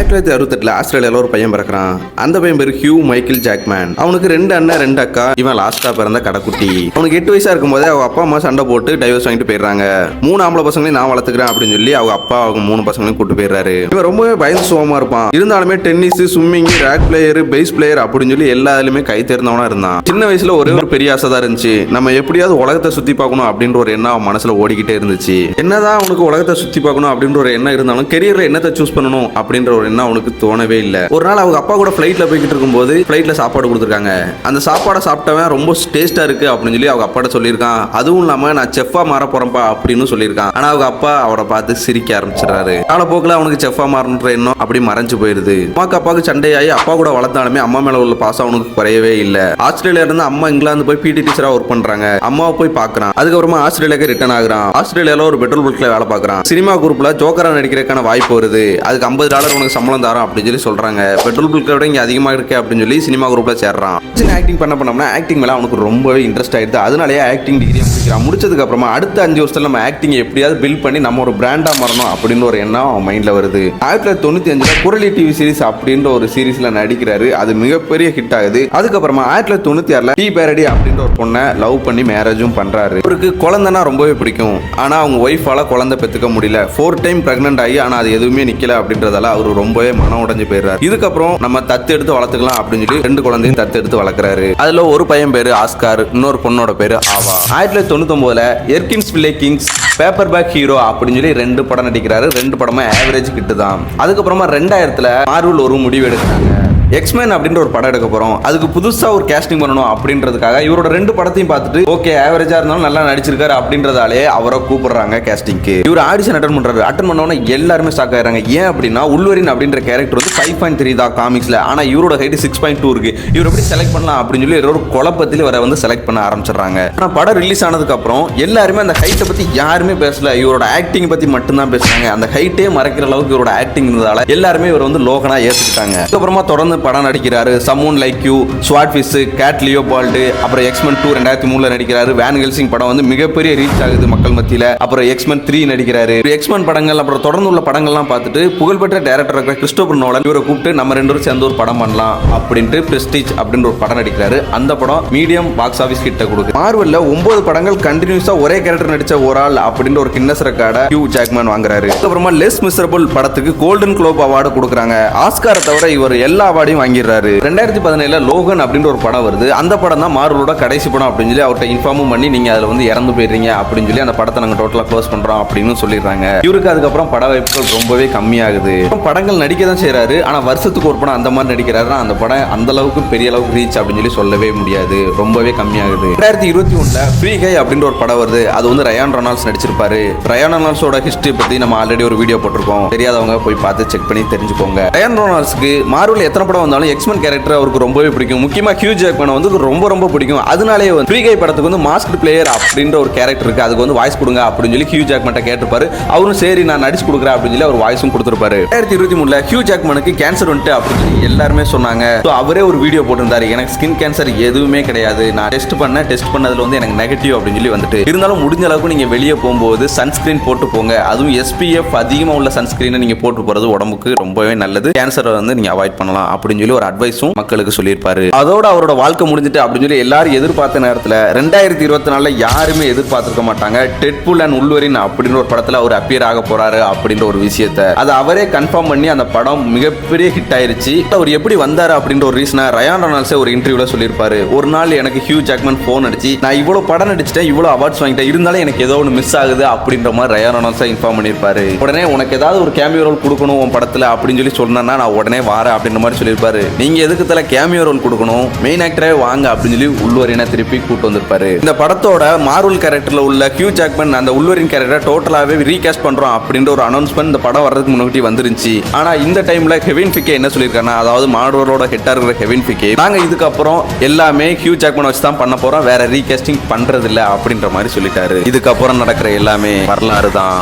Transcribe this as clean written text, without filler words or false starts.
1968 ஆஸ்திரேலியால ஒரு பையன் பிறக்கிறான். அந்த பையன் பேரு ஹியூ மைக்கேல் ஜாக்மேன். அவனுக்கு 2 அண்ணன் 2 அக்கா. இவன் லாஸ்டா பிறந்த கடைக்குட்டி. அவனுக்கு 8 வயசா இருக்கும் போதே அவங்க அப்பா அம்மா சண்டை போட்டு டைவர்ஸ் வாங்கிட்டு போயிடுறாங்க. 3 ஆம்பளை பசங்களையும் நான் வளர்த்துக்கிறேன் அப்படின்னு சொல்லி அவங்க அப்பா அவங்க 3 பசங்களையும் கூட்டு போயிடுறாரு. இவன் ரொம்பவே பயந்து சுகமா இருப்பான். இருந்தாலுமே tennis, swimming, rock player, bass player அப்படின்னு சொல்லி எல்லாருமே கை தேர்ந்தவனா இருந்தான். சின்ன வயசுல ஒரே ஒரு பெரிய ஆசை தான் இருந்துச்சு. நம்ம எப்படியாவது உலகத்தை சுத்தி பார்க்கணும் அப்படின்ற ஒரு எண்ணம் அவன் மனசுல ஓடிக்கிட்டே இருந்துச்சு. என்னதான் அவனுக்கு உலகத்தை சுத்தி பார்க்கணும் அப்படின்ற ஒரு எண்ணம் இருந்தாலும் கெரியர்ல என்னத்தை சூஸ் பண்ணணும் அப்படின்ற ஒரு எண்ணம் அவனுக்கு தோணவே இல்லை. ஒரு நாள் அவங்க அப்பா கூட ஃபிளைட்ல போய்கிட்டு இருக்கும்போது ஃபிளைட்ல சாப்பாடு கொடுத்துருக்காங்க. அந்த சாப்பாடை சாப்பிட்டவன் ரொம்ப டேஸ்டா இருக்கு அப்படின்னு சொல்லி அவங்க அப்பாட்ட சொல்லியிருக்கான். அதுவும் இல்லாம நான் செஃப்பா மாற போறேன்ப்பா அப்படின்னு சொல்லியிருக்கான். ஆனா அவங்க அப்பா அவரை பார்த்து சிரிக்க ஆரம்பிச்சிடறாரு. காலப்போக்கில் அவனுக்கு செஃப்பா மாறன்ற எண்ணம் அப்படி மறைஞ்சு போயிருது. அப்பாவுக்கு சண்டையாகி அப்பா கூட வளர்த்தாலுமே அம்மா மேல உள்ள பாசம் அவனுக்கு குறையவே இல்லை. ஆஸ்திரேலியா இருந்து அம்மா இங்கிலாந்து போய் பிடி டீச்சரா ஒர்க் பண்றாங்க. அம்மாவை போய் பாக்குறான். அதுக்கப்புறமா ஆஸ்திரேலியாக்கு ரிட்டர்ன் ஆகுறான். ஆஸ்திரேலியால ஒரு பெட்ரோல் பல்க்ல வேலை பார்க்கறான். சினிமா குரூப்ல ஜோக்கரா நடிக்கிறதுக்கான வாய்ப்பு வருது. அதுக்கு $50 உனக்கு சம்பளம் தரோம் அப்படின்னு சொல்லி சொல்றாங்க. பெட்ரோல் பல்கை விட இங்க அதிகமா இருக்கு அப்படின்னு சொல்லி சினிமா குரூப்ல சேர்றான். ஆக்டிங் பண்ணோம்னா ஆக்டிங் மேல அவனுக்கு ரொம்பவே இன்ட்ரெஸ்ட் ஆயிடுது. அதனாலேயே ஆக்டிங் டிகிரி முடிக்கிறான். முடிச்சதுக்கு அப்புறமா அடுத்த 5 வருஷத்துல நம்ம ஆக்டிங் எப்படியாவது பில்ட் பண்ணி நம்ம ஒரு பிராண்டா மாறணும் அப்படின்னு ஒரு எண்ணம் அவன் மைண்ட்ல வருது. 1995 குரலி டிவி சீரிஸ் அப்படின்ற ஒரு சீரிஸ்ல நடிக்கிறாரு. அது மிகப்பெரிய ஹிட் ஆகுது. அதுக்கப்புறமா 1996 டீ பேரடி அப்படின்ற ஒரு பொண்ணை லவ் பண்ணி மேரேஜும் பண்றாரு. அவருக்கு குழந்தைனா ரொம்பவே பிடிக்கும். ஆனா அவங்க ஒய்ஃபால குழந்தை பெத்துக்க முடியல. 4 டைம் பிரெக்னன்ட் ஆகி ஆனா அது எதுவுமே நிக்கல அப்படின்றதால அவரு ரொம்பவே மனம் உடைஞ்சு போயிடுறாரு. இதுக்கப்புறம் நம்ம தத்து எடுத்து வளர்த்துக்கலாம் அப்படின்னு சொல்லி 2 குழந்தையும் தத்து எடுத்து வளர்க்குறாரு. அதுல ஒரு பையன் பேரு ஆஸ்கார், இன்னொரு பொண்ணோட பேரு ஆவா. 1999 எர்கின்ஸ் வில்லே கிங்ஸ், பேப்பர் பேக் ஹீரோ அப்படின்னு சொல்லி 2 படம் நடிக்கிறாரு. 2 படமா ஆவரேஜ் கிட்டு தான். அதுக்கப்புறமா 2000 மார்வல் ஒரு முடிவு எடுக்கிறாங்க. எக்ஸ்மேன் அப்படின்ற ஒரு படம் எடுக்க போறோம். அதுக்கு புதுசா ஒரு கேஸ்டிங் பண்ணணும் அப்படின்றதுக்காக இவரோட 2 படத்தையும் பார்த்துட்டு ஓகே ஆவரேஜா இருந்தாலும் நல்லா நடிச்சிருக்காரு அப்படின்றதாலே அவரை கூப்பிடுறாங்க கேஸ்டிங்க்கு. இவர் ஆடிஷன் அட்டன் பண்றாரு. அட்டன் பண்ணோன்னா எல்லாருமே ஷாக் ஆயிடுறாங்க. ஏன் அப்படின்னா உல்வரின் அப்படின்ற கேரக்டர் வந்து 5.3 தான் காமிக்ஸ்ல. ஆனா இவரோட ஹைட் 6.2 இருக்கு. இவர் எப்படி செலக்ட் பண்ணலாம் அப்படின்னு சொல்லி ஒரு குழப்பத்தில் வர வந்து செலக்ட் பண்ண ஆரம்பிச்சிடுறாங்க. ஆனா படம் ரிலீஸ் ஆனதுக்கு அப்புறம் எல்லாருமே அந்த ஹைட்டை பத்தி யாருமே பேசல. இவரோட ஆக்டிங் பத்தி மட்டும்தான் பேசுறாங்க. அந்த ஹைட்டே மறைக்கிற அளவுக்கு இவரோட ஆக்டிங் இருந்ததால எல்லாருமே இவர் வந்து லோகனா ஏத்துக்கிட்டாங்க. அதுக்கப்புறமா தொடர்ந்து படம் நடிக்கிறாரு. Someone Like You, Swordfish, Kate Leopold, அப்புறம் எக்ஸ்மென் 2 2003 நடிக்கிறாரு. வேன் ஹெல்சிங் படம் வந்து மிகப்பெரிய ரீச் ஆகுது மக்கள் மத்தியில. அப்புறம் எக்ஸ்மென் 3 நடிக்கிறாரு. எக்ஸ்மென் படங்கள் அப்புறம் தொடர்ந்து உள்ள படங்கள்லாம் பார்த்துட்டு புகழ்பெற்ற டைரக்டர் இருக்கிற கிறிஸ்டோபர் நோலன் இவரை கூப்பிட்டு நம்ம 2 பேரும் சேர்ந்து ஒரு படம் பண்ணலாம் அப்படின்ட்டு பிரஸ்டீஜ் அப்படின்ற ஒரு படம் நடிக்கிறாரு. அந்த படம் மீடியம் பாக்ஸ் ஆபீஸ் கிட்ட கொடுக்கு. மார்வெல்ல 9 படங்கள் கண்டினியூஸா ஒரே கேரக்டர் நடிச்ச ஒரு ஆள் அப்படின்ற ஒரு கின்னஸ் ரெக்கார்டை ஹியூ ஜாக்மேன் வாங்குறாரு. அதுக்கப்புறமா லெஸ் மிசரபிள் படத்துக்கு கோல்டன் குளோப் அவார்டு கொடுக்குறாங்க. ஆஸ்காரை தவிர இவர் எல்லா அவார்டையும் வாங்கிடுறாரு. 2017 லோகன் அப்படின்ற ஒரு படம் வருது. அந்த படம் தான் மார்வலோட கடைசி படம் அப்படின்னு சொல்லி அவர்கிட்ட இன்ஃபார்மும் பண்ணி நீங்க அதுல வந்து இறந்து போயிடுறீங்க அப்படின்னு சொல்லி அந்த படத்தை நாங்க டோட்டலா க்ளோஸ் பண்றோம் அப்படின்னு சொல்லிடுறாங்க. இவருக்கு அதுக்கப்புறம் பட வாய்ப்புகள் ரொம்பவே கம்மியாகுது. படங்கள் நடிக்க தான் செய்யறாரு. ஆனா வருஷத்துக்கு ஒரு படம் அந்த மாதிரி நடிக்கிறாரு. அந்த படம் அந்த அளவுக்கு பெரிய அளவுக்கு ரீச் அப்படின்னு சொல்லி சொல்லவே முடியாது. ரொம்பவே கம்மியாகுது. 2021 ஃப்ரீ கை அப்படின்ற ஒரு படம் வருது. அது வந்து ரயான் ரெனால்ட்ஸ் நடிச்சிருப்பாரு. ரயான் ரெனால்ட்ஸோட ஹிஸ்டரி பத்தி நம்ம ஆல்ரெடி ஒரு வீடியோ போட்டிருக்கோம். தெரியாதவங்க போய் பார்த்து செக் பண்ணி தெரிஞ்சுக்கோங்க. ரயான் ரெனால்ட்ஸ்க்கு மார்வல் எத்தனை படம் வந்தாலும் எக்ஸ்மென் கேரக்டர் அவருக்கு ரொம்பவே பிடிக்கும். முக்கியமா ஹியூ ஜாக்மேன் வந்து ரொம்ப பிடிக்கும். அதனாலேயே வந்து ஃப்ரீ கை படத்துக்கு வந்து மாஸ்க் பிளேயர் அப்படின்ற ஒரு கேரக்டர் இருக்கு. அதுக்கு வந்து வாய்ஸ் கொடுங்க அப்படின்னு சொல்லி ஹியூ ஜாக்மேன் கேட்டிருப்பாரு. அவரும் சரி நான் நடிச்சு கொடுக்குறேன் அப்படின்னு சொல்லி அவர் வாய்ஸும் கொடுத்திருப்பாரு. 2023 ஹியூ ஜாக்மேனுக்கு கேன்சர் வந்துட்டு அப்படின்னு சொல்லி எல்லாருமே சொன்னாங்க. அவரே ஒரு வீடியோ போட்டிருந்தாரு. எனக்கு ஸ்கின் கேன்சர் எதுவுமே கிடையாது. நான் டெஸ்ட் பண்ணதுல வந்து எனக்கு நெகட்டிவ் அப்படின்னு சொல்லி வந்துட்டு இருந்தாலும் முடிஞ்ச அளவுக்கு நீங்க வெளியே போகும்போது சன்ஸ்கிரீன் போட்டு போங்க. அதுவும் SPF அதிகமா உள்ள சன்ஸ்கிரீனை நீங்க போட்டு போறது உடம்புக்கு ரொம்பவே நல்லது. கேன்சரை வந்து நீங்க அவாய்ட் பண்ணலாம் அப்படின்னு சொல்லி ஒரு அட்வைஸும் மக்களுக்கு சொல்லியிருப்பாரு. அதோட அவரோட வாழ்க்கை முடிஞ்சிட்டு அப்படின்னு சொல்லி எல்லாரும் எதிர்பார்த்த நேரத்தில் 2024 யாருமே எதிர்பார்த்திருக்க மாட்டாங்க. டெட்புல் அண்ட் உல்வரின் அப்படின்ற ஒரு படத்துல அவர் அப்பியர் ஆக போறாரு அப்படின்ற ஒரு விஷயத்தை அதை அவரே கன்ஃபார்ம் பண்ணி அந்த படம் மிகப்பெரிய ஹிட் ஆயிருச்சு. அவர் எப்படி வந்தாரு அப்படின்ற ஒரு ரீசனை ரயான் ரெனால்ட்ஸே ஒரு இன்டர்வியூல சொல்லியிருப்பாரு. ஒரு நாள் எனக்கு ஹியூ ஜாக்மேன் போன் அடிச்சு நான் இவ்வளவு படம் நடிச்சிட்டேன், இவ்வளவு அவார்ட்ஸ் வாங்கிட்டேன், இருந்தாலும் எனக்கு ஏதோ ஒன்று மிஸ் ஆகுது அப்படின்ற மாதிரி ரயான் ரெனால்ட்ஸை இன்ஃபார்ம் பண்ணியிருப்பாரு. உடனே உனக்கு ஏதாவது ஒரு கேமியோ ரோல் கொடுக்கணும் உன் படத்துல அப்படின்னு சொல்லி சொன்னா நான் உடனே வாரேன் அப்படின்ற மாதிரி சொல்லியிருப்பாரு. நீங்க எதுக்கு தல கேமியோ ரோல் கொடுக்கணும், மெயின் ஆக்டரே வாங்க அப்படின்னு சொல்லி உல்வரினை திருப்பி கூட்டு வந்திருப்பாரு. இந்த படத்தோட மார்வல் கேரக்டர்ல உள்ள ஹியூ ஜாக்மேன் அந்த உல்வரின் கேரக்டர் டோட்டலாவே ரீகாஸ்ட் பண்றோம் அப்படின்ற ஒரு அனௌன்ஸ்மெண்ட் இந்த படம் வர்றதுக்கு முன்னாடி வந்துருந்துச்சு. ஆனா இந்த டைம்ல கெவின் ஃபிகே என்ன சொல்லியிருக்காருன்னா, அதாவது மார்வலோட ஹெட்டா இருக்கிற கெவின் ஃபிகே நாங்க இதுக்கப்புறம் எல்லாமே ஹியூ ஜாக்மேன் வச்சு தான் பண்ண போறோம், வேற ரீகாஸ்டிங் பண்றது இல்ல அப்படின்ற மாதிரி சொல்லிட்டாரு. இதுக்கப்புறம் நடக்கிற எல்லாமே வரலாறு தான்.